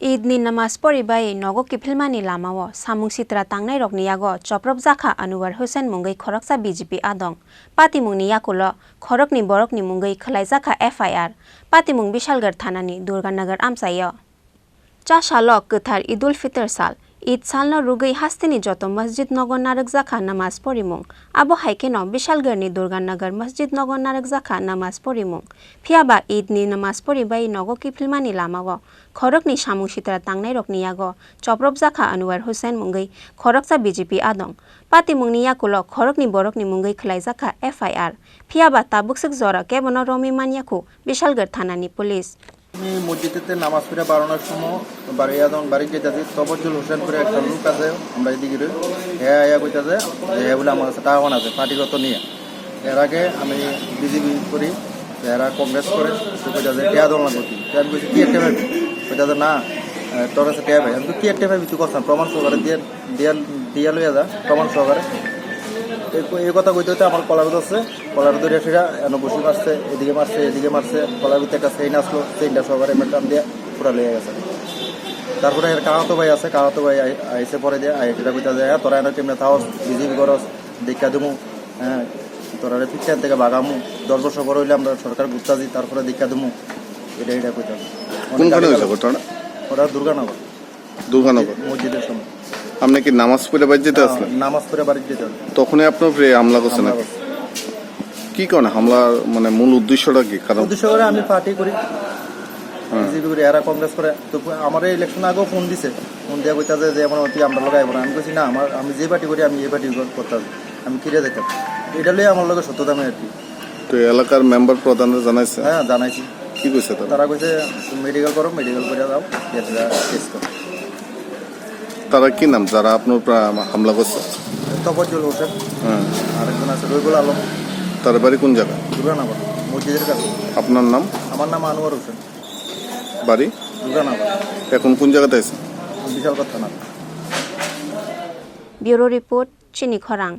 Id ni namas pori bai nogo kipilmani lamao samung sitra tangnai rok niyago choprop jakha Anwar Hussain mungai khoroksa BJP adong patimung ni yakulo khorokni borokni mungai khlai jakha FIR patimung Bishalgarh thanani Durganagar amsayo cha shalok kwthar Idul Fitr sal Id salno rugai hastini joto masjid nogo narak jakha namaz porimung abo haikeno Bishalgarhni Durganagar masjid nogo narak jakha namaz porimung phiaba Id ni namaz poribai nogo kipilmani lamao khorokni samung sitra tangnai rok niyago choprop jakha Anwar Hussain mungai khoroksa BJP adong patimung ni yakulo khorokni borokni mungai khlai jakha FIR phiaba tabuksik jora kebono romi maniaku Bishalgarh thanani police আমি মসজিদেতে নামাজ পড়ে বাড়ানোর সময় বাড়িতে যাচ্ছি তবজ্জুল হোসেন করে একটা লোক আছে আমরা এদিকে হ্যাঁ হ্যাঁ কইতাছে হ্যাঁ বলে আমার কাছে টাকা আছে পার্টিগত নিয়ে এর আগে আমি বিজেপি করি এরা কংগ্রেস করে তো কইতাছে টিয়া দল না করছি আমি কইছি কি একটা ভাবি কইতাছে না তোর কাছে টিয়া ভাই আমি কি একটা ভাবি তুই করতাম প্রমাণ সহকারে দিয়া লইয়া যা প্রমাণ সহকারে এই কথা কইতে হইতে আমার কলার ধরছে কলার ধরে সেটা বসে মারছে এদিকে মারছে কলার ভিতরে একটা চেইন আসলো চেইনটা সহকারে টান দিয়ে পুরা লেগে গেছে তারপরে এর কাহাতো ভাই আছে কাহাতো ভাই আইসে পরে দিয়ে সেটা কইতে যায় তোরা এনে কেমনে থাও বিজেপি করস দেখা দেবো হ্যাঁ তোরা পিছন থেকে বাগামু 10 বছর পর হইলে আমরা সরকার গুপ্তাজি তারপরে দেখা দেবো এটা কইতে ওরা দুর্গানগর মসজিদের সামনে আপনি কি নামাজ পড়ে বাড়ি যেতে আসলেন? নামাজ পড়ে বাড়ি যেতে তখনই আপনার উপরে হামলা করছে না কি কারণে হামলা মানে মূল উদ্দেশ্যটা কি? কারণ উদ্দেশ্য করে আমি পার্টি করি বিজেপি করি এরা কংগ্রেস করে তো আমার ইলেকশন আগেও ফোন দিছে ফোন দিয়ে কইতাছে যে আমার অতি আমরা লগাই না আমি কইছি না আমি যে পার্টি করি আমি এই পার্টি করতাম আমি কিরে দেখতাম এটা লইয়া আমার লগে সত্য দামে আর কি। তো এলাকার মেম্বার প্রধানরা জানাইছে? হ্যাঁ জানাইছি। কি কইছে তারা কইছে মেডিকেল করো মেডিকেল করে যাও টেস্ট করো। তারা কি নাম যারা আপনার উপর হামলা করছে? তবজ্জুল হোসেন আরেকজন আছে রবিউল আলম। তার বাড়ি কোন জায়গায়? দুর্গানগর মসজিদের কাছে। আপনার নাম? আমার নাম আনোয়ার হোসেন। বাড়ি? দুর্গানগর। এখন কোন জায়গাতে আছেন? বিশালগড় থানা। ব্যুরো রিপোর্ট চিনি খরাং।